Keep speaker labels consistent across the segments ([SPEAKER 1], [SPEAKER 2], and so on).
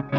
[SPEAKER 1] G'day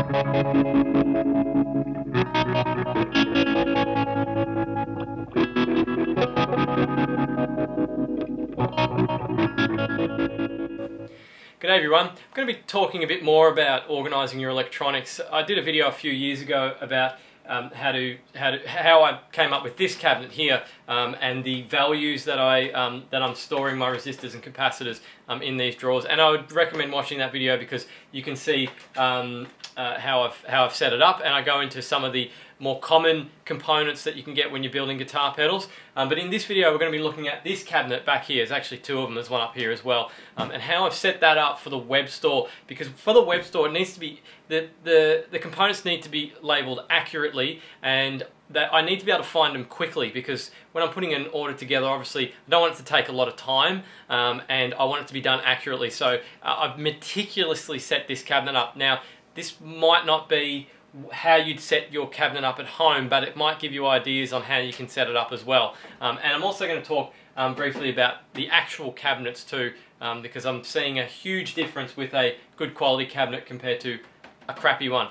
[SPEAKER 1] everyone. I'm going to be talking a bit more about organising your electronics. I did a video a few years ago about how I came up with this cabinet here and the values that I'm storing my resistors and capacitors in these drawers. And I would recommend watching that video because you can see how I've set it up, and I go into some of the more common components that you can get when you're building guitar pedals. But in this video we're going to be looking at this cabinet back here. There's actually two of them, there's one up here as well, and how I've set that up for the web store, because for the web store it needs to be, the components need to be labelled accurately, and that I need to be able to find them quickly, because when I'm putting an order together, obviously I don't want it to take a lot of time, and I want it to be done accurately. So I've meticulously set this cabinet up. Now this might not be how you'd set your cabinet up at home, but it might give you ideas on how you can set it up as well. And I'm also going to talk briefly about the actual cabinets too, because I'm seeing a huge difference with a good quality cabinet compared to a crappy one.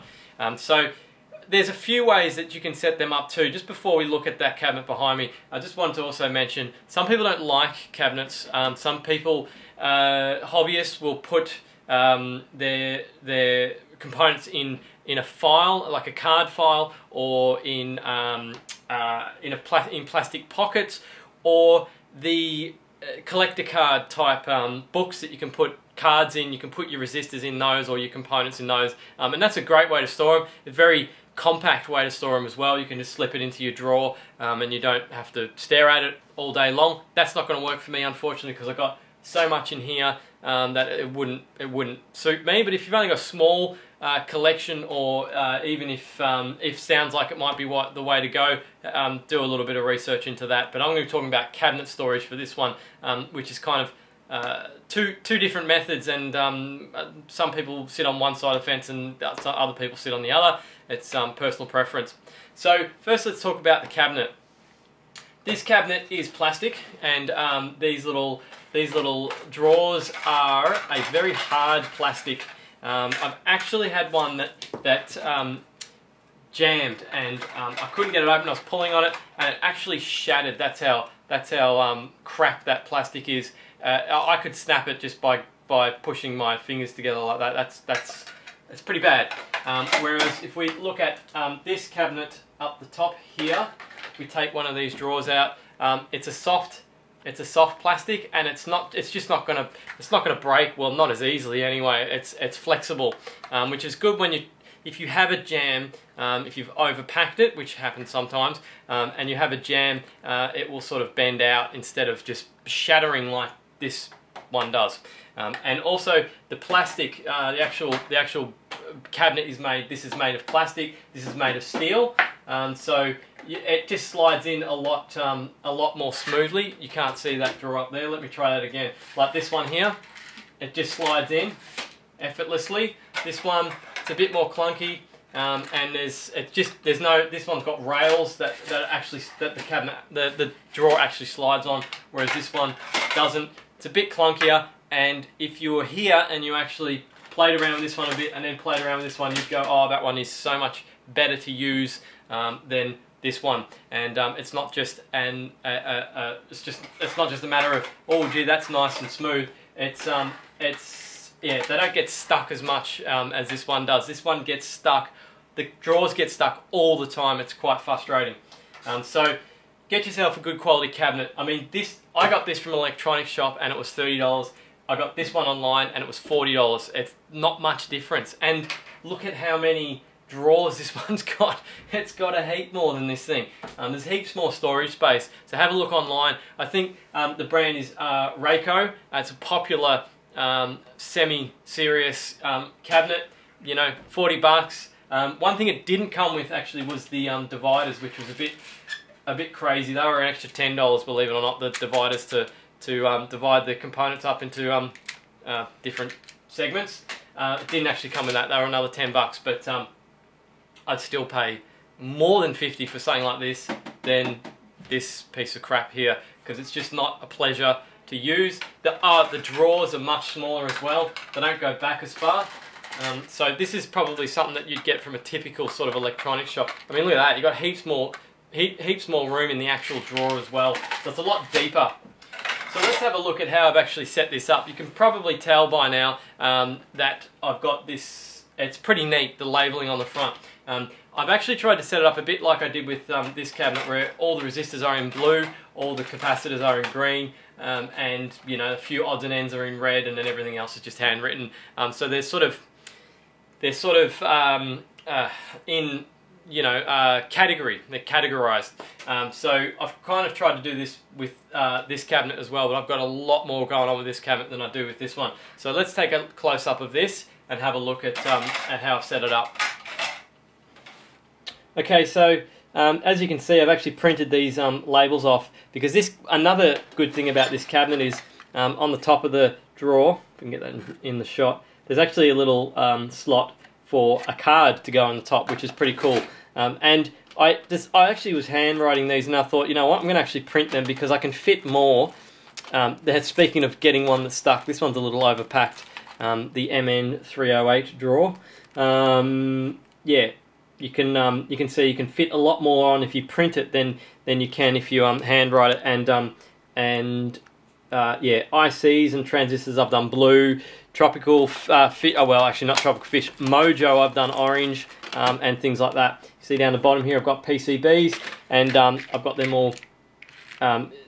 [SPEAKER 1] So there's a few ways that you can set them up too. Just before we look at that cabinet behind me, I just wanted to also mention, some people don't like cabinets. Some people, hobbyists, will put their components in a file, like a card file, or in plastic pockets, or the collector card type books that you can put cards in. You can put your resistors in those, or your components in those, and that's a great way to store them. A very compact way to store them as well. You can just slip it into your drawer, and you don't have to stare at it all day long. That's not going to work for me, unfortunately, because I've got so much in here that it wouldn't suit me. But if you've only got a small collection, or even if sounds like it might be the way to go, do a little bit of research into that. But I'm going to be talking about cabinet storage for this one, which is kind of two different methods, and some people sit on one side of the fence and other people sit on the other. It's personal preference. So first let's talk about the cabinet. This cabinet is plastic, and these little drawers are a very hard plastic. I've actually had one that jammed, and I couldn't get it open. I was pulling on it, and it actually shattered. That's how crap that plastic is. I could snap it just by pushing my fingers together like that. That's pretty bad. Whereas if we look at this cabinet up the top here, we take one of these drawers out. It's a soft plastic, and it's just not gonna break. Well, not as easily anyway. It's flexible, which is good when if you have a jam, if you've overpacked it, which happens sometimes, and you have a jam, it will sort of bend out instead of just shattering like this one does. And also the plastic, the actual cabinet is made. This is made of plastic. This is made of steel. So it just slides in a lot more smoothly. You can't see that drawer up there. Let me try that again. Like this one here, it just slides in effortlessly. This one, it's a bit more clunky, and this one's got rails that the drawer actually slides on, whereas this one doesn't. It's a bit clunkier, and if you were here and you actually played around with this one a bit and then played around with this one, you'd go, oh, that one is so much better to use than this one. And it's not just it's not just a matter of, oh gee, that's nice and smooth. Yeah, they don't get stuck as much as this one does. This one gets stuck. The drawers get stuck all the time. It's quite frustrating. So get yourself a good quality cabinet. I mean, I got this from an electronics shop and it was $30. I got this one online and it was $40. It's not much difference. And look at how many drawers this one's got. It's got a heap more than this thing. There's heaps more storage space. So have a look online. I think the brand is Reiko. It's a popular semi-serious cabinet. You know, 40 bucks. One thing it didn't come with actually was the dividers, which was a bit crazy. They were an extra $10, believe it or not, the dividers to divide the components up into different segments. It didn't actually come with that. They were another 10 bucks, but I'd still pay more than 50 for something like this than this piece of crap here, because it's just not a pleasure to use. The drawers are much smaller as well. They don't go back as far. So this is probably something that you'd get from a typical sort of electronics shop. I mean, look at that, you've got heaps more room in the actual drawer as well, so it's a lot deeper. So let's have a look at how I've actually set this up. You can probably tell by now that I've got this, it's pretty neat, the labelling on the front. I've actually tried to set it up a bit like I did with this cabinet, where all the resistors are in blue, all the capacitors are in green, and you know, a few odds and ends are in red, and then everything else is just handwritten. So they're sort of in, you know, category. They're categorized. So I've kind of tried to do this with this cabinet as well, but I've got a lot more going on with this cabinet than I do with this one. So let's take a close up of this and have a look at how I've set it up. Okay, so as you can see, I've actually printed these labels off, because this, another good thing about this cabinet is on the top of the drawer, if we can get that in the shot, there's actually a little slot for a card to go on the top, which is pretty cool. And I actually was handwriting these, and I thought, you know what, I'm going to actually print them because I can fit more. Speaking of getting one that's stuck, this one's a little overpacked, the MN308 drawer. Yeah, you can see you can fit a lot more on if you print it than you can if you handwrite it. And yeah, ICs and transistors I've done blue, tropical well, actually not tropical fish, Mojo I've done orange, and things like that. You see down the bottom here I've got PCBs, and I've got them all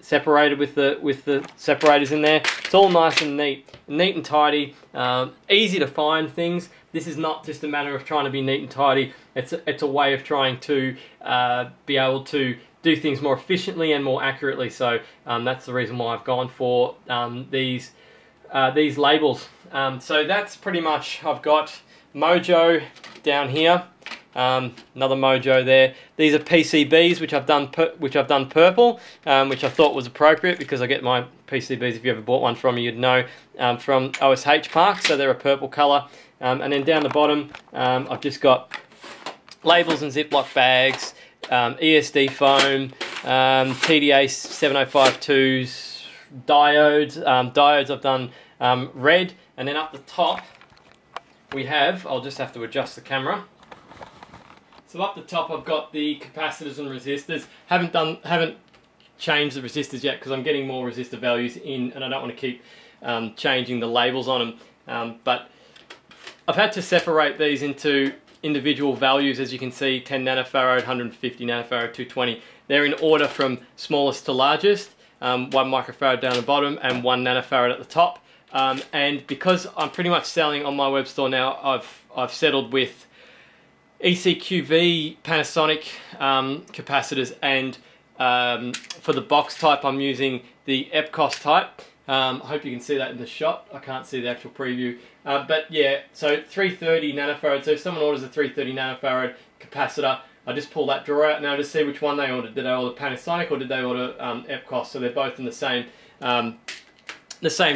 [SPEAKER 1] separated with the separators in there. It's all nice and neat and tidy, easy to find things. This is not just a matter of trying to be neat and tidy. It's a way of trying to be able to do things more efficiently and more accurately. So that's the reason why I've gone for these labels. So that's pretty much, I've got Mojo down here, another Mojo there. These are PCBs which I've done purple, which I thought was appropriate because I get my PCBs, if you ever bought one from me, you'd know, from OSH Park, so they're a purple colour. And then down the bottom, I've just got labels and Ziploc bags, ESD foam, TDA 7052s, diodes I've done red, and then up the top we have, I'll just have to adjust the camera. So up the top I've got the capacitors and resistors. Haven't changed the resistors yet because I'm getting more resistor values in, and I don't want to keep changing the labels on them. But I've had to separate these into individual values, as you can see, 10 nanofarad, 150 nanofarad, 220. They're in order from smallest to largest, 1 microfarad down the bottom and 1 nanofarad at the top. And because I'm pretty much selling on my web store now, I've settled with ECQV Panasonic capacitors, and for the box type I'm using the EPCOS type. I hope you can see that in the shot. I can't see the actual preview. But yeah, so 330 nanofarad. So if someone orders a 330 nanofarad capacitor, I just pull that drawer out now to see which one they ordered. Did they order Panasonic or did they order EPCOS? So they're both in the same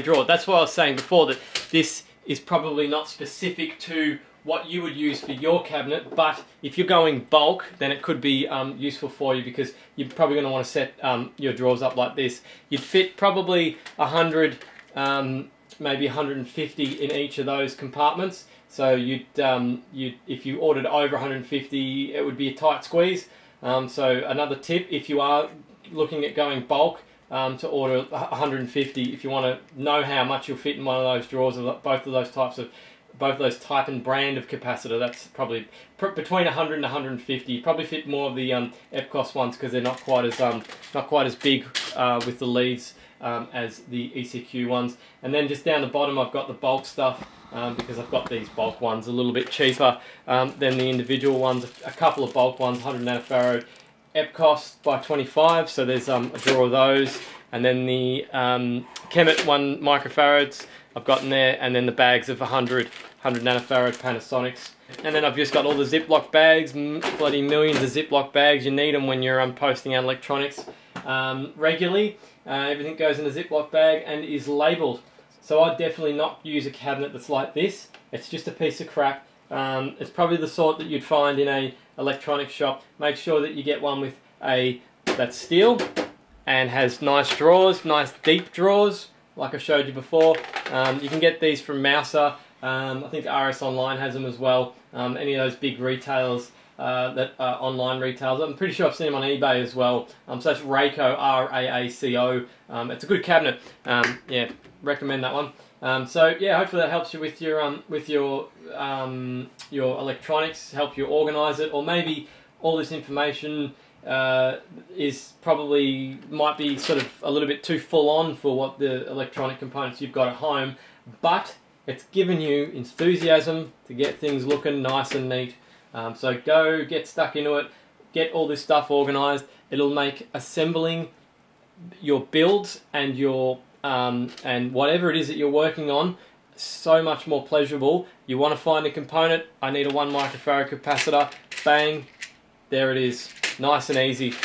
[SPEAKER 1] drawer. That's why I was saying before that this is probably not specific to what you would use for your cabinet, but if you're going bulk, then it could be useful for you, because you're probably going to want to set your drawers up like this. You'd fit probably 100, maybe 150 in each of those compartments. So if you ordered over 150, it would be a tight squeeze. So another tip, if you are looking at going bulk, to order 150, if you want to know how much you'll fit in one of those drawers of both of those type and brand of capacitor, that's probably between 100 and 150. You probably fit more of the EPCOS ones because they're not quite as big with the leads as the ECQ ones. And then just down the bottom I've got the bulk stuff, because I've got these bulk ones a little bit cheaper than the individual ones. A couple of bulk ones, 100 nanofarad EPCOS by 25, so there's a drawer of those. And then the Kemet 1 microfarads I've got in there, and then the bags of 100 nanofarad Panasonics. And then I've just got all the Ziploc bags, bloody millions of Ziploc bags. You need them when you're posting out electronics regularly. Everything goes in a Ziploc bag and is labelled. So I'd definitely not use a cabinet that's like this. It's just a piece of crap. It's probably the sort that you'd find in a electronics shop. Make sure that you get one that's steel and has nice drawers, nice deep drawers, like I showed you before. You can get these from Mouser. I think RS Online has them as well. Any of those big retailers that are online retailers. I'm pretty sure I've seen them on eBay as well. So that's Raaco, R-A-A-C-O. It's a good cabinet. Yeah, recommend that one. So yeah, hopefully that helps you with your electronics, help you organise it, or maybe all this information is probably might be sort of a little bit too full on for what the electronic components you've got at home, but it's given you enthusiasm to get things looking nice and neat. So go get stuck into it, get all this stuff organised. It'll make assembling your builds and your and whatever it is that you're working on so much more pleasurable. You want to find a component, I need a 1 microfarad capacitor, bang, there it is. Nice and easy.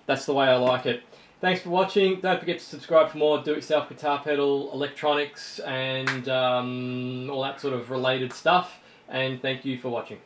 [SPEAKER 1] That's the way I like it. Thanks for watching. Don't forget to subscribe for more do-it-yourself guitar pedal, electronics, and all that sort of related stuff. And thank you for watching.